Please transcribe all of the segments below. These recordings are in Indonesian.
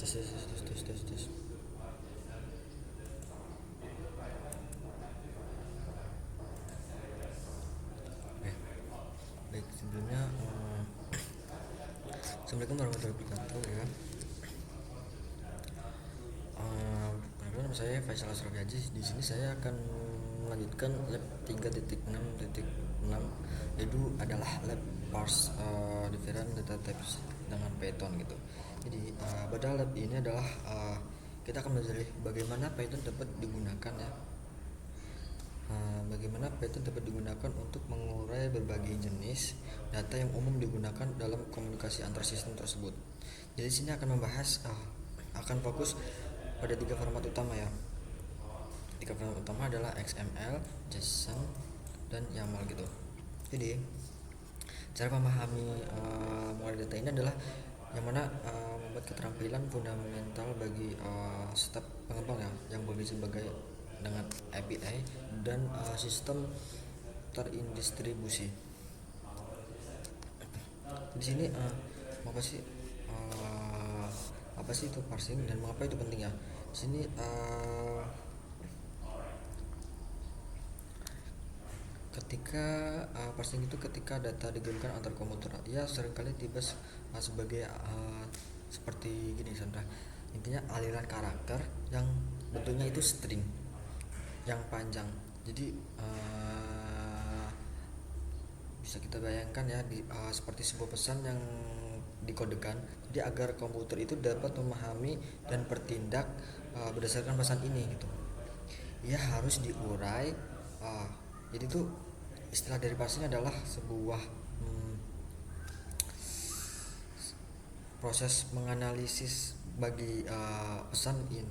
tes tes tes tes tes tes. Oke, baik sebelumnya assalamualaikum warahmatullahi wabarakatuh ya. Perkenalkan nama saya Faisal Asraf Haji. Di sini saya akan melanjutkan lab 3.6.6, yaitu adalah lab parse different data types dengan Python gitu. Jadi pada lab ini adalah kita akan belajar bagaimana Python dapat digunakan ya. Bagaimana Python dapat digunakan untuk mengurai berbagai jenis data yang umum digunakan dalam komunikasi antar sistem tersebut. Jadi sini akan membahas akan fokus pada tiga format utama ya. Tiga format utama adalah XML, JSON, dan YAML gitu. Jadi cara memahami mengurai data ini adalah yang mana membuat keterampilan fundamental bagi step pengembang ya, yang bekerja sebagai dengan API dan sistem terindistribusi. Di sini apa sih itu parsing dan mengapa itu penting ya? Di sini ketika parsing itu ketika data digabungkan antar komputer ya seringkali tiba sebagai seperti gini Sandra. Intinya aliran karakter yang bentuknya itu string yang panjang. Jadi bisa kita bayangkan ya seperti sebuah pesan yang dikodekan. Jadi agar komputer itu dapat memahami dan bertindak berdasarkan pesan ini gitu. Ia harus diurai. Jadi itu istilah dari parsing adalah sebuah proses menganalisis bagi pesan in.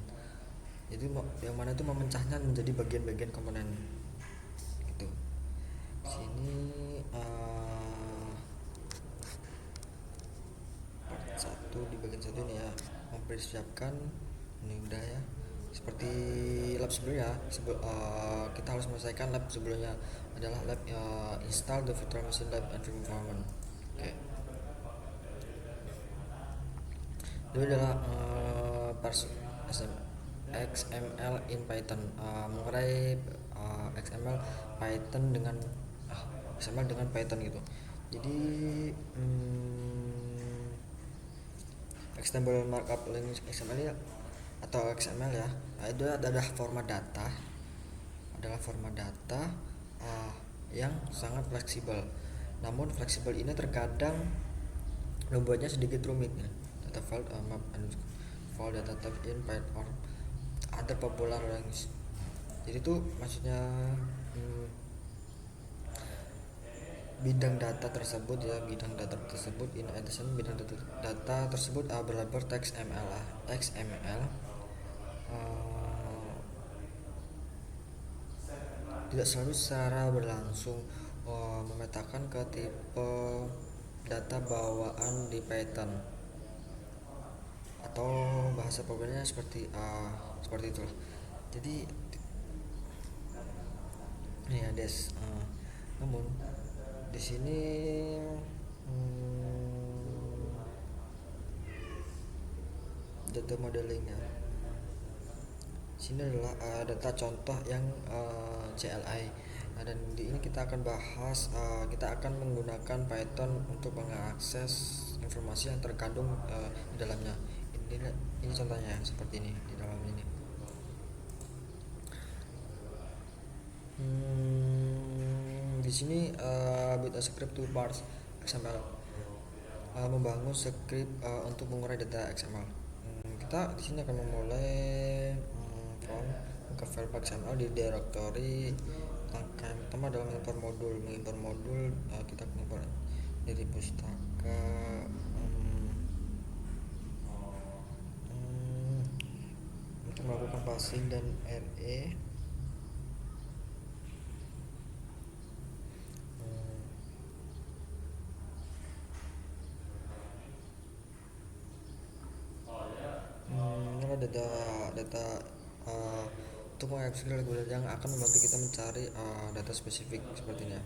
Jadi yang mana itu memecahnya menjadi bagian-bagian komponen gitu. Sini part 1 di bagian 1 ini ya, mempersiapkan ini udah ya. Seperti lab sebelumnya, kita harus menyelesaikan lab sebelumnya adalah lab install the virtual machine lab environment. Oke. Itu adalah parse XML in Python, mengurai XML Python dengan XML dengan Python gitu. Jadi extendable markup language XML ya, atau XML ya, itu adalah format data yang sangat fleksibel. Namun fleksibel ini terkadang membuatnya sedikit rumit ya. Data file map and file data type in Python or other popular language. Jadi itu maksudnya bidang data tersebut in addition bidang data tersebut berlabel XML tidak selalu secara berlangsung memetakan ke tipe data bawaan di Python atau bahasa programnya seperti itu. Jadi ini ya namun di sini data modelingnya sini adalah data contoh yang CLI. Dan di ini kita akan bahas kita akan menggunakan Python untuk mengakses informasi yang terkandung di dalamnya. Ini contohnya seperti ini di dalam ini. Di sini build a script to parse XML, membangun script untuk mengurai data XML. Kita di sini akan memulai from ke file XML di directory. Langkah yang pertama adalah mengimport modul. Kita mengimport dari pustaka untuk melakukan parsing dan array. Ini data untuk mengakses reguler yang akan membantu kita mencari data spesifik seperti ini.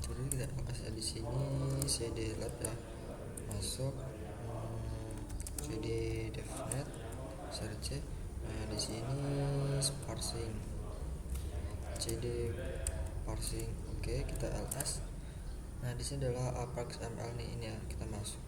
jadi kita di sini cd lab ya, masuk cd devnet search. Nah di sini parsing cd parsing. Oke, kita ls. Nah di sini adalah Apex ML nih, ini ya, kita masuk.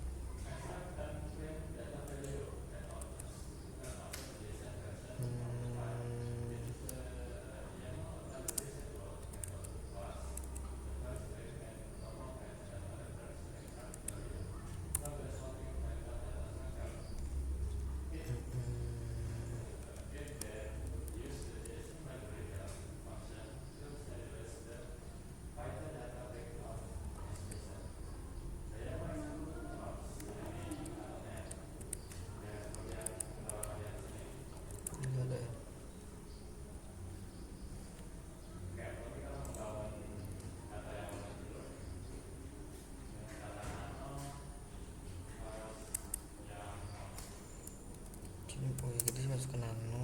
Ini ada ya. Sini, oh ya, kita masuk ke nano.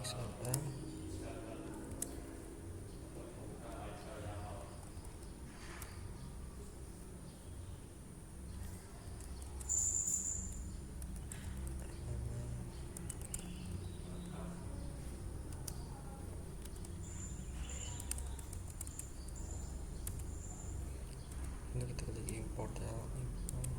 XML. Ini kita klik import ya, import.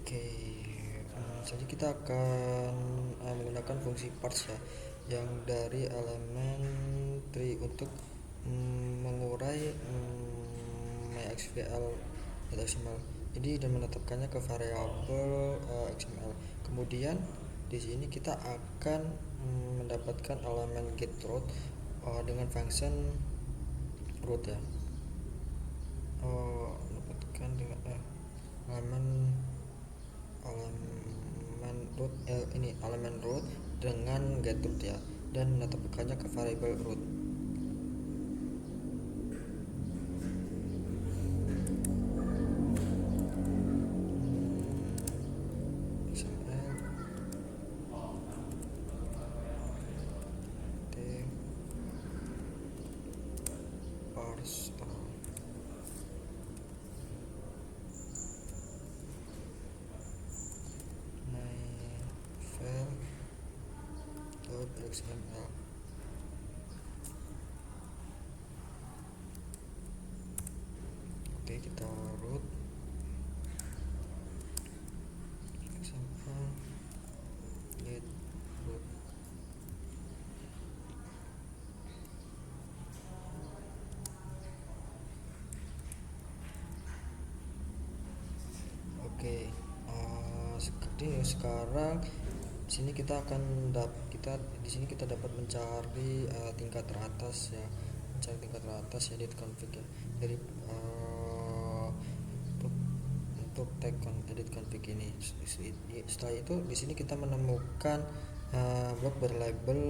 Oke, jadi kita akan menggunakan fungsi parse ya, yang dari elemen tree untuk mengurai MySQL.xml ini dan menetapkannya ke variabel XML. Kemudian di sini kita akan mendapatkan elemen get root dengan function root ya. Mendapatkan dengan elemen root ini elemen root dengan get root ya, dan menetapkannya ke variabel root. Parse XML. Oke, kita root XML get root. Oke, sekarang di sini kita akan kita dapat mencari tingkat teratas ya, edit config ya, dari untuk tag edit config ini. Setelah itu di sini kita menemukan blok berlabel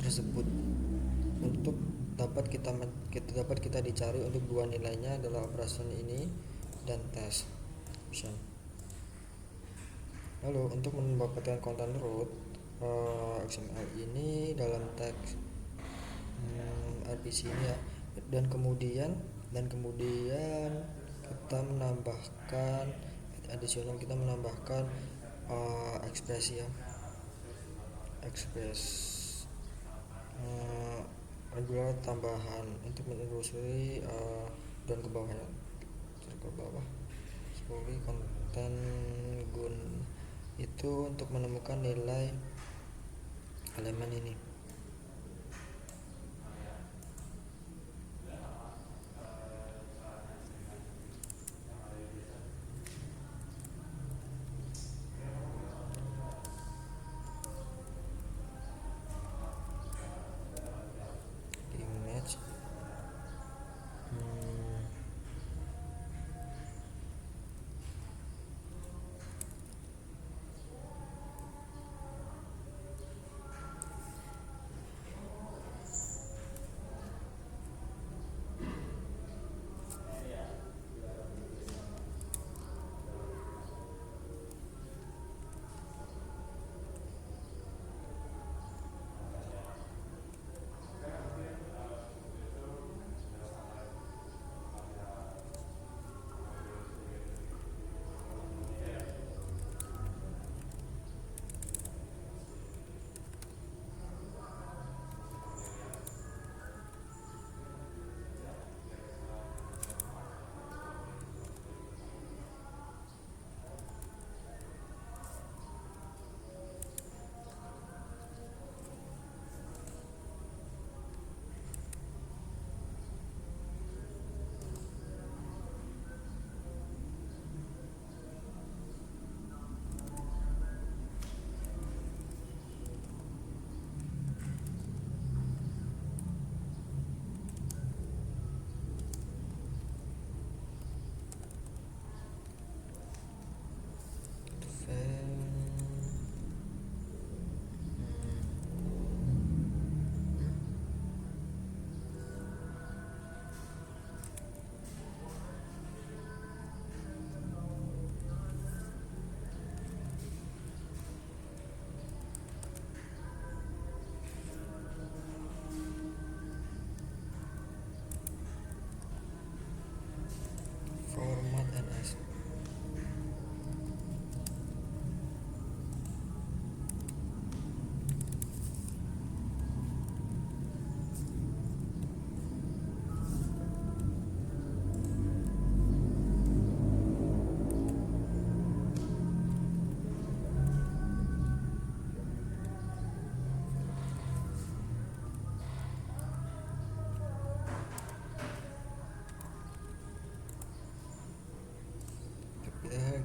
tersebut untuk dapat kita dicari untuk dua nilainya adalah operation ini dan test option. Lalu untuk mendapatkan konten root XML ini dalam teks RPC ini ya, dan kemudian kita menambahkan additional, kita menambahkan ekspresi ya, regular tambahan untuk menelusuri dan ke bawah ya, sebagai konten gun itu untuk menemukan nilai elemen ini.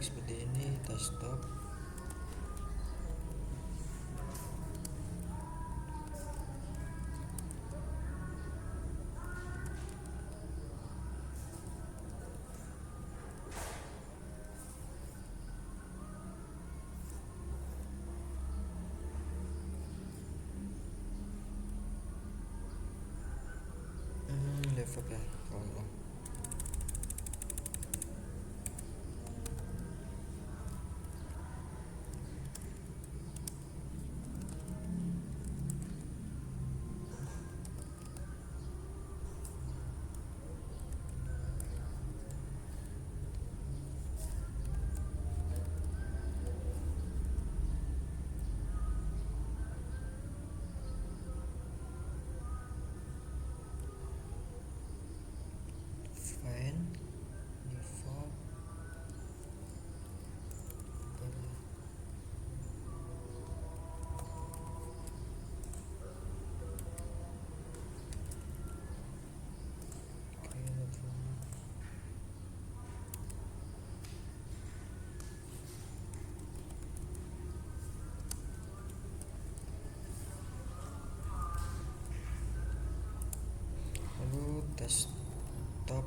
seperti ini, kita stop. Develop ya kalau find default lalu tes stop.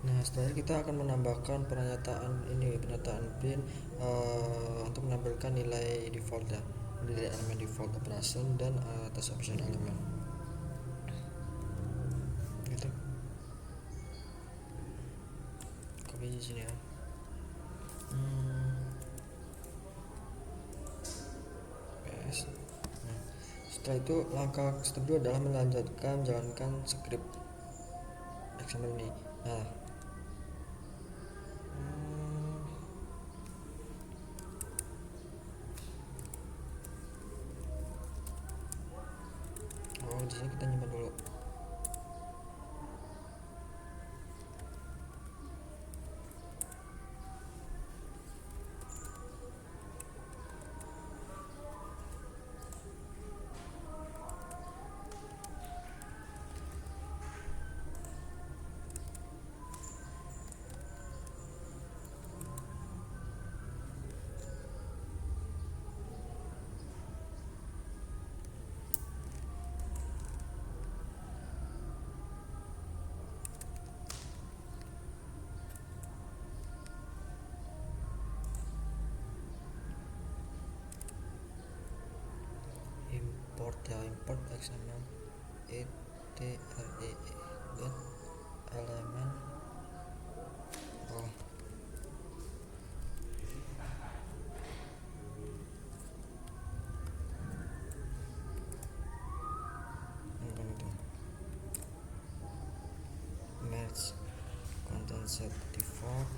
Nah, setelah kita akan menambahkan pernyataan print untuk menampilkan nilai default ya, nilai elemen default operation dan atas option elemen. Gitu. Copy di sini ya. PS. Nah, setelah itu langkah step 2 adalah menjalankan script XML ini. Nah, di sini kita nyimpan dulu. Import XML etree dan elemen match content set default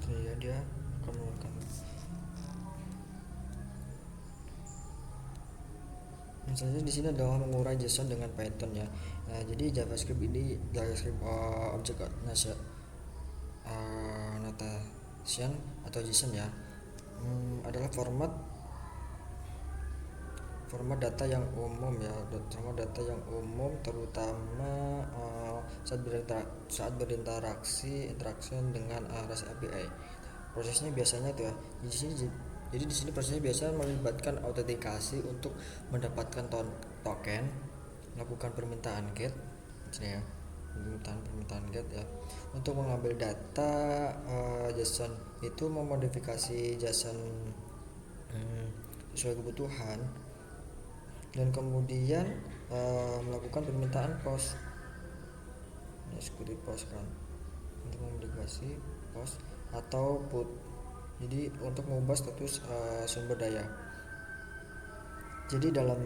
ya, dia akan melakukan. Misalnya di sini adalah mengurai JSON dengan Python ya. Nah, jadi JavaScript object notation atau JSON ya, adalah format data yang umum ya, terutama saat berinteraksi dengan REST API. Prosesnya biasanya tuh ya, jadi di sini prosesnya biasa melibatkan autentikasi untuk mendapatkan token, melakukan permintaan get ya, permintaan get ya, untuk mengambil data JSON itu, memodifikasi JSON sesuai kebutuhan, dan kemudian melakukan permintaan post, security post kan, untuk memodifikasi post atau put Jadi untuk mengubah status sumber daya. Jadi dalam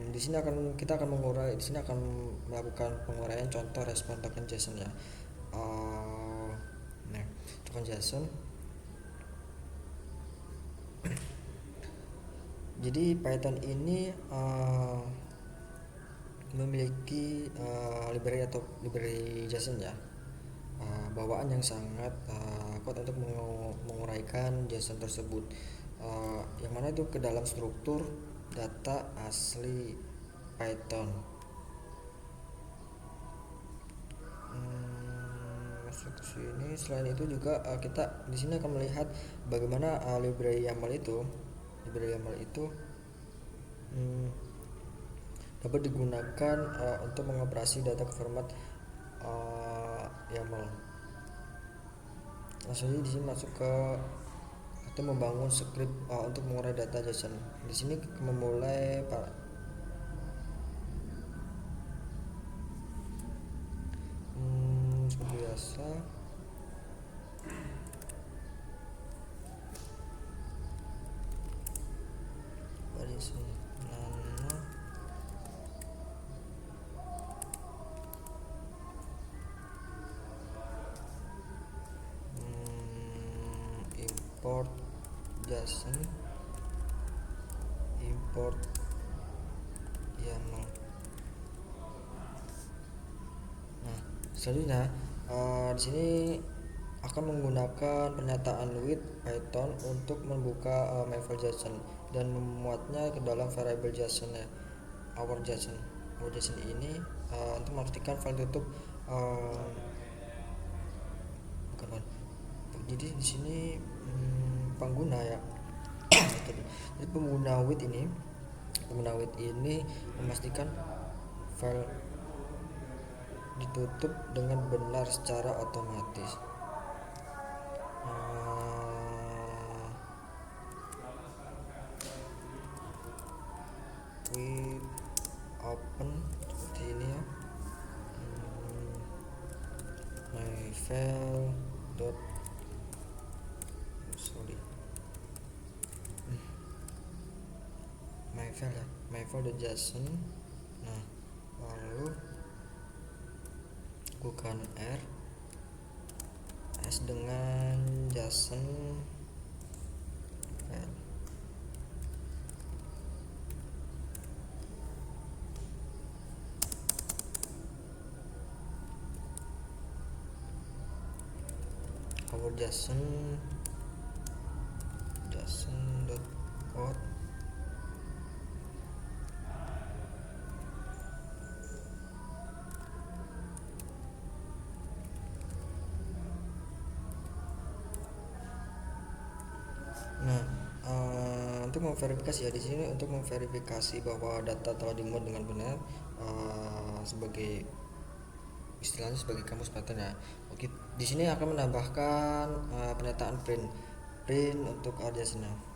di sini kita akan mengurai, di sini akan melakukan penguraian contoh respon token JSON ya. Uh, nah, token JSON. Jadi Python ini memiliki library atau library JSON ya, bawaan yang sangat kuat untuk menguraikan JSON tersebut, yang mana itu ke dalam struktur data asli Python. Masuk ke sini. Selain itu juga kita di sini akan melihat bagaimana library YAML itu dapat digunakan untuk mengoperasi data ke format YAML. Langsung di sini masuk ke atau membangun script untuk mengurai data JSON. Di sini memulai seperti biasa. Import JSON, import YAML. Nah, selanjutnya di sini akan menggunakan pernyataan with Python untuk membuka myfile JSON dan memuatnya ke dalam variable JSON ya, our JSON. Our JSON ini untuk memastikan file tutup bukan. Jadi di sini pengguna ya. Jadi pengguna with ini memastikan file ditutup dengan benar secara otomatis. With open seperti ini ya, myfile dot myfile.json. Nah, lalu bukan R S dengan JSON file. Our JSON .code. Nah, untuk memverifikasi ya, di sini untuk memverifikasi bahwa data telah dimuat dengan benar, sebagai istilahnya sebagai kamus Python ya. Oke, di sini akan menambahkan pernyataan print untuk JSON-nya.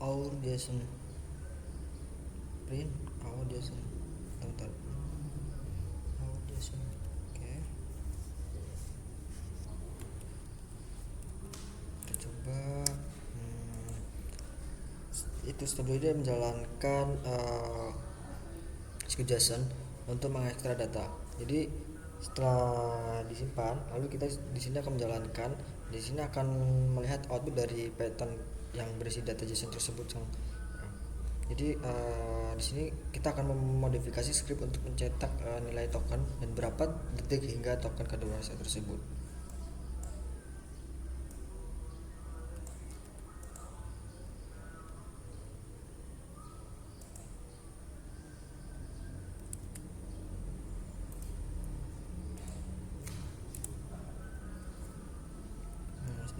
Our JSON print our JSON bentar, our JSON. Oke, kita coba. Itu setelah dia menjalankan script JSON untuk mengekstrak data. Jadi setelah disimpan, lalu kita di sini akan menjalankan, di sini akan melihat output dari Python yang berisi data JSON tersebut. Jadi di sini kita akan memodifikasi script untuk mencetak nilai token dan berapa detik hingga token kadaluarsa tersebut.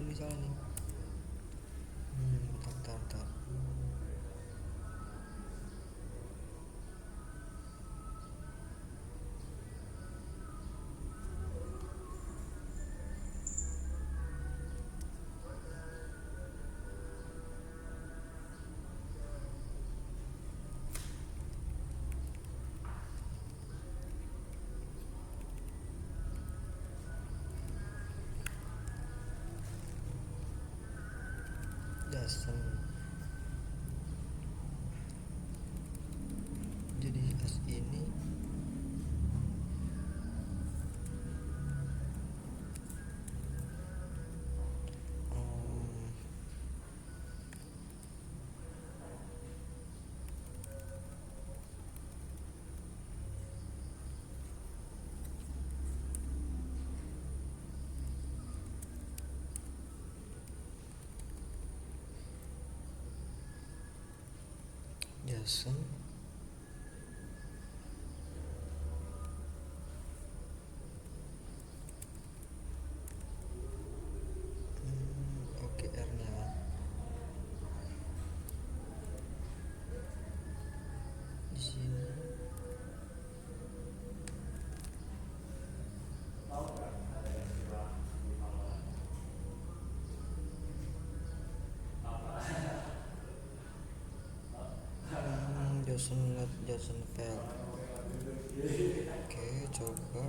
Ini salah nih. Bentar. lesson. Jadi as ini Jason OKR nya di sini. Jason fail. Oke, coba.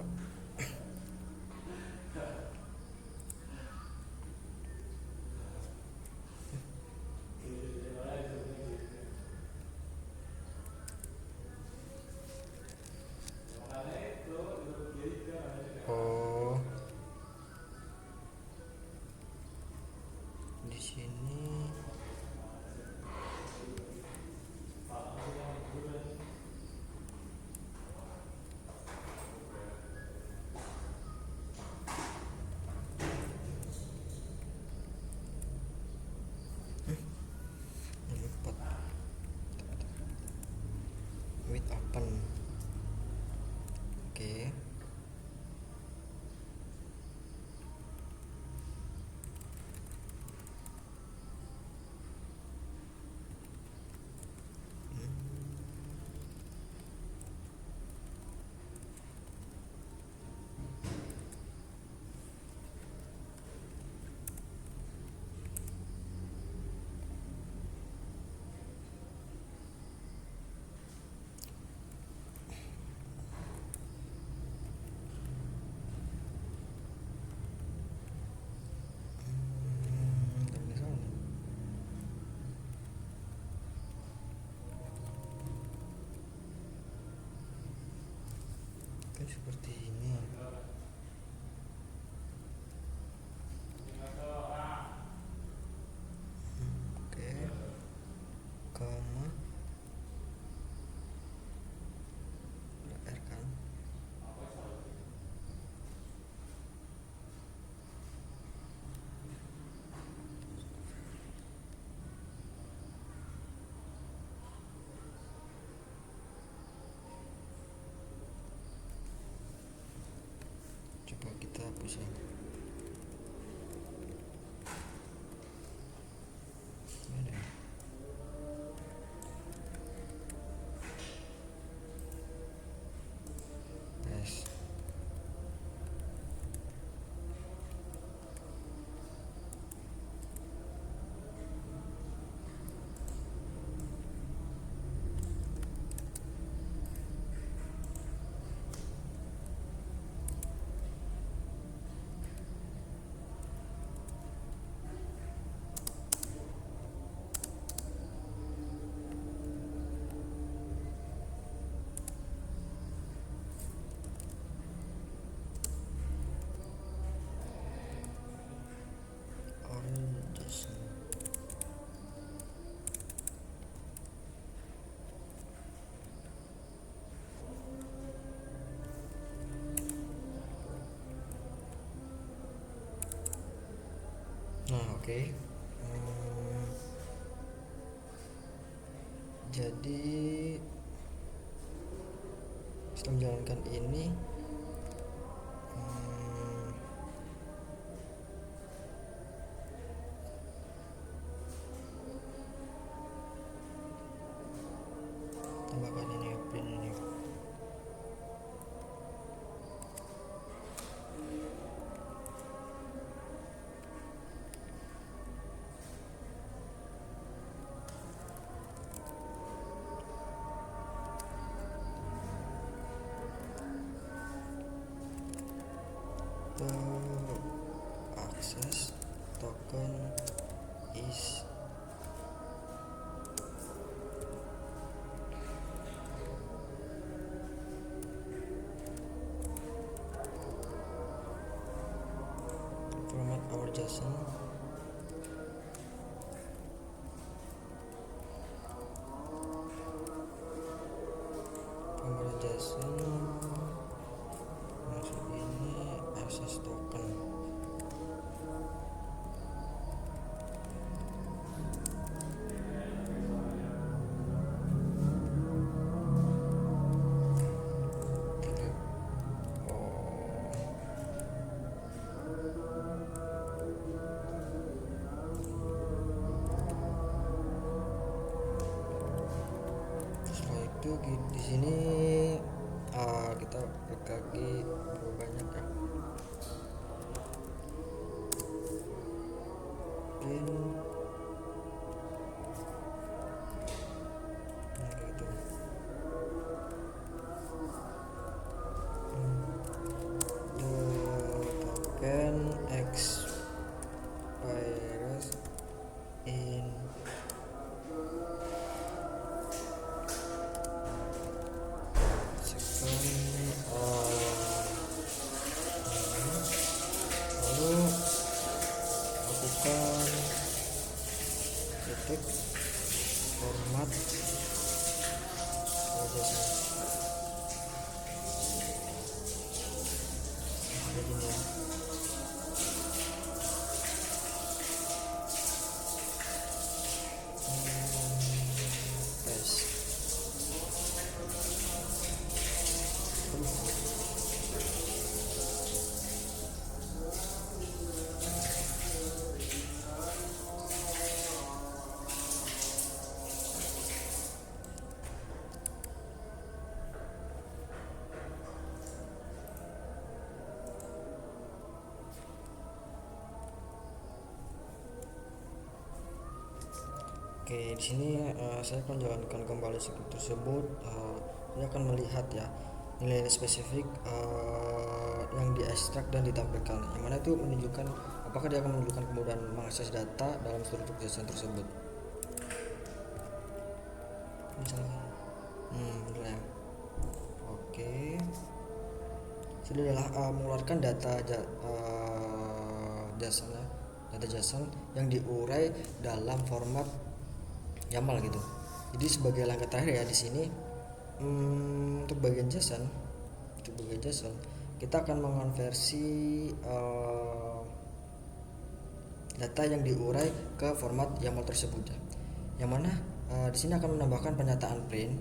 Oh, di sini lipat with open. Oke. Seperti ini. Oke. Koma R kan. Coba kita hapus ya. Ada. Yes. Nah, oke. Jadi setelah menjalankan ini tambahkan ini print ini. Akses token is JSON. Pembayaran JSON masuk ini access token. Itu di sini kita berbagi berapa banyak ya, print gitu. The token expires in lalu lakukan ketik format JSON begini ya. Paste. Oke, di sini saya akan jalankan kembali script tersebut. Saya akan melihat ya nilai spesifik yang diekstrak dan ditampilkan, yang mana itu menunjukkan apakah dia akan menunjukkan kemudahan mengakses data dalam struktur JSON tersebut. Misalnya, benar ya. Oke, sudah mengeluarkan data JSON ya, data JSON yang diurai dalam format YAML gitu. Jadi sebagai langkah terakhir ya di sini untuk bagian JSON, kita akan mengonversi data yang diurai ke format YAML tersebut ya. Yang mana di sini akan menambahkan pernyataan print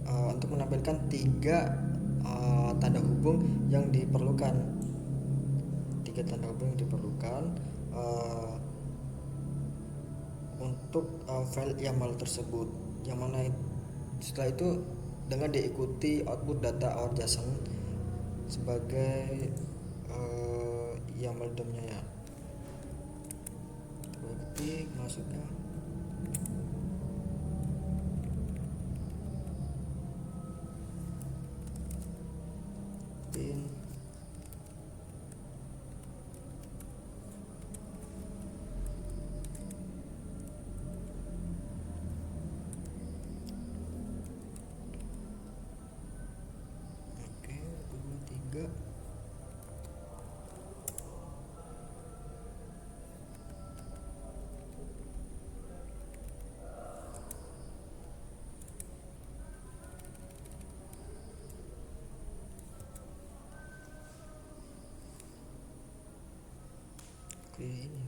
untuk menampilkan 3 tanda hubung yang diperlukan. Untuk file YAML tersebut, yang mana setelah itu dengan diikuti output data our JSON sebagai YAML DOM-nya ya. Coba ketik masuknya. Pin juga. Oke, ini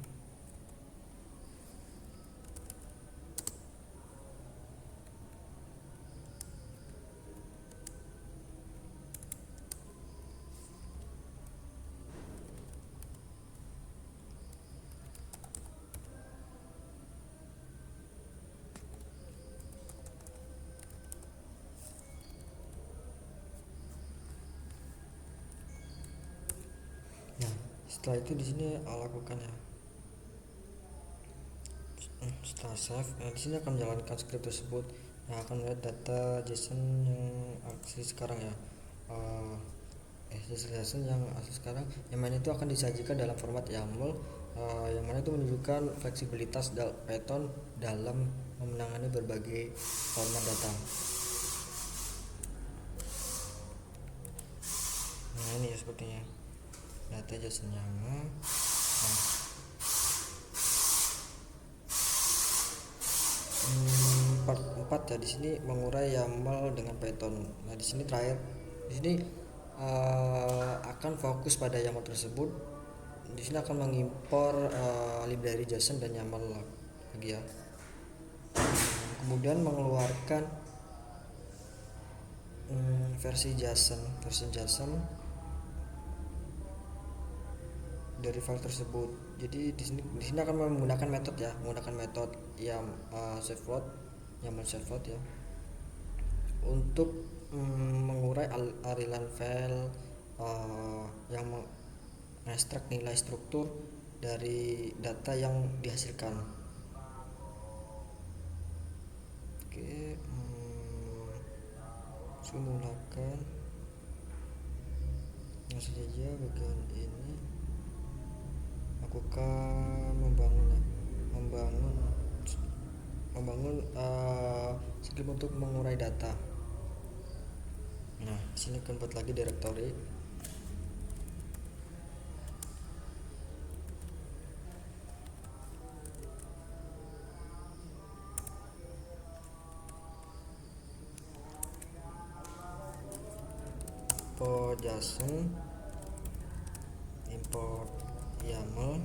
setelah itu di sini lakukan ya. Setelah save, di sini akan menjalankan script tersebut yang akan melihat data JSON yang asli sekarang ya. JSON yang asli sekarang, yang mana itu akan disajikan dalam format YAML, yang mana itu menunjukkan fleksibilitas Python dalam menangani berbagai format data. Nah ini ya. ya sepertinya data JSON YAML. Nah, part 4 ya, di sini mengurai YAML dengan Python. Nah di sini terakhir, di sini akan fokus pada YAML tersebut. Di sini akan mengimpor library JSON dan YAML lagi ya. Kemudian mengeluarkan versi JSON dari file tersebut. Jadi di sini akan menggunakan metode YAML saveload ya, untuk mengurai aliran file yang mengekstrak nilai struktur dari data yang dihasilkan. Oke, simulakan langsung saja bagian ini. Lakukan membangun script untuk mengurai data. Nah, di sini akan buat lagi directory. Import JSON, import YAML.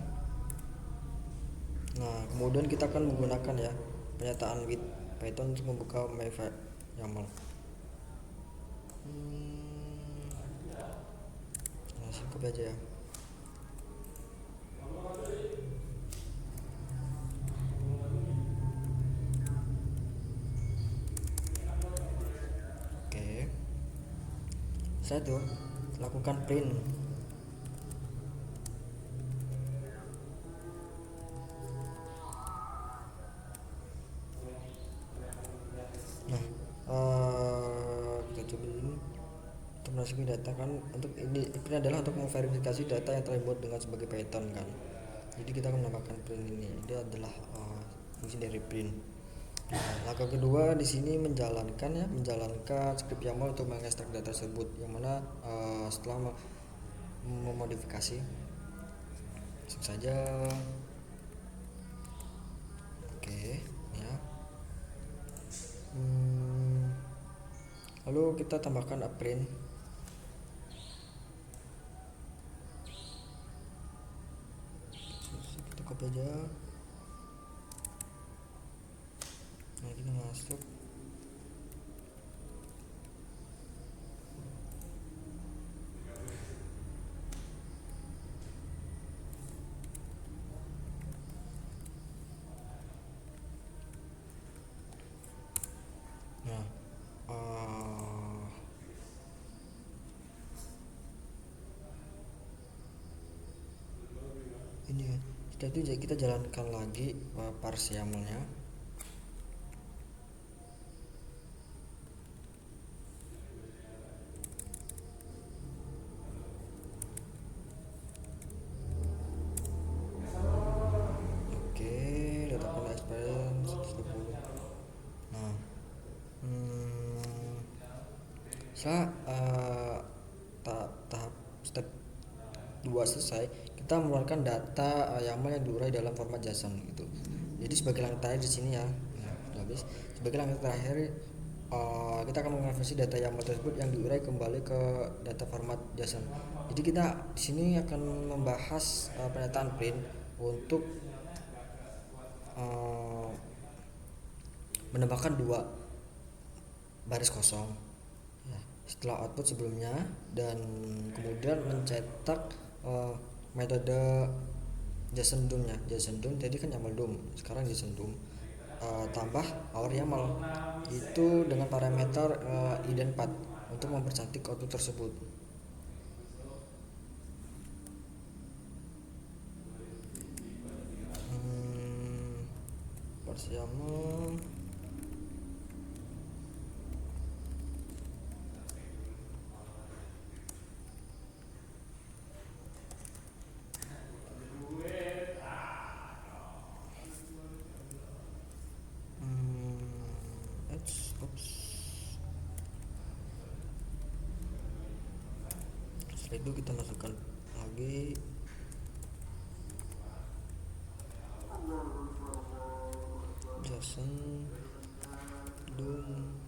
Nah, kemudian kita akan menggunakan ya pernyataan with Python untuk membuka YAML. Nah, cukup aja ya. Oke. Setelah itu lakukan print. Nah, kita coba ini untuk masukin data kan. Untuk ini adalah untuk memverifikasi data yang terlibat dengan sebagai Python kan. Jadi kita akan menambahkan print ini. Dia adalah fungsi dari print. Nah, langkah kedua di sini menjalankan script YAML untuk mengekstrak data tersebut, yang mana setelah memodifikasi langsung saja. Oke ya. Lalu kita tambahkan print. Kita copy aja. Nah, kita masuk. Nah, ini ya. Setelah itu kita jalankan lagi parse YAML-nya. Setelah tahap step 2 selesai, kita mengeluarkan data YAML yang diurai dalam format JSON gitu. Jadi sebagai langkah terakhir di sini ya, sudah habis. Sebagai langkah terakhir kita akan mengonversi data YAML tersebut yang diurai kembali ke data format JSON. Jadi kita di sini akan membahas pernyataan print untuk menambahkan 2 baris kosong setelah output sebelumnya, dan kemudian mencetak metode JSON DOM tadi kan YAML DOM, sekarang JSON DOM tambah our YAML itu dengan parameter ident4 untuk mempercantik output tersebut. Parse YAML Setelah itu kita masukkan lagi JSON DOM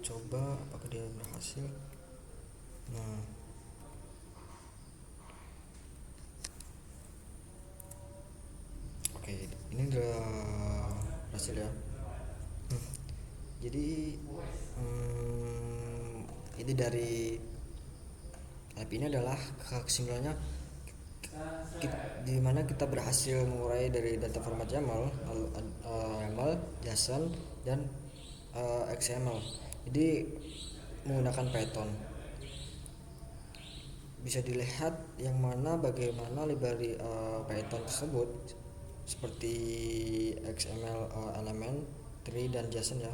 coba apakah dia berhasil. Nah, oke, ini udah berhasil ya. Jadi ini dari lab ini adalah kesimpulannya di mana kita berhasil mengurai dari data format YAML, YAML, JSON dan XML. Jadi menggunakan Python. Bisa dilihat yang mana bagaimana library Python tersebut seperti XML element, tree dan JSON ya.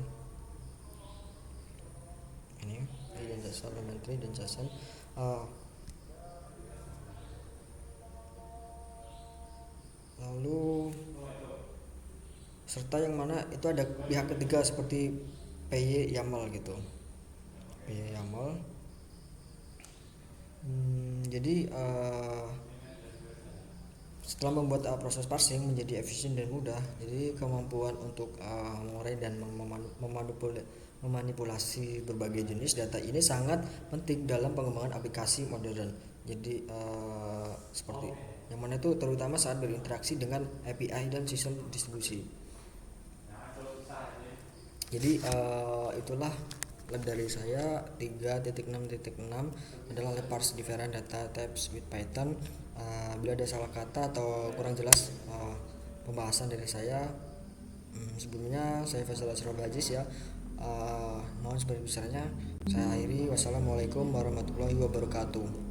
Ini tree dan JSON, element tree dan JSON. Lalu serta yang mana itu ada pihak ketiga seperti PY-YAML gitu. PY-YAML. Jadi setelah membuat proses parsing menjadi efisien dan mudah, jadi kemampuan untuk mengurai dan memanipulasi berbagai jenis data ini sangat penting dalam pengembangan aplikasi modern. Jadi seperti yang mana itu terutama saat berinteraksi dengan API dan sistem distribusi. Jadi itulah lab dari saya 3.6.6 adalah lab parse different data types with Python. Bila ada salah kata atau kurang jelas pembahasan dari saya, sebelumnya saya Faisal Asrul Bajis ya. Mohon sebesar-besarnya saya akhiri. Wassalamualaikum warahmatullahi wabarakatuh.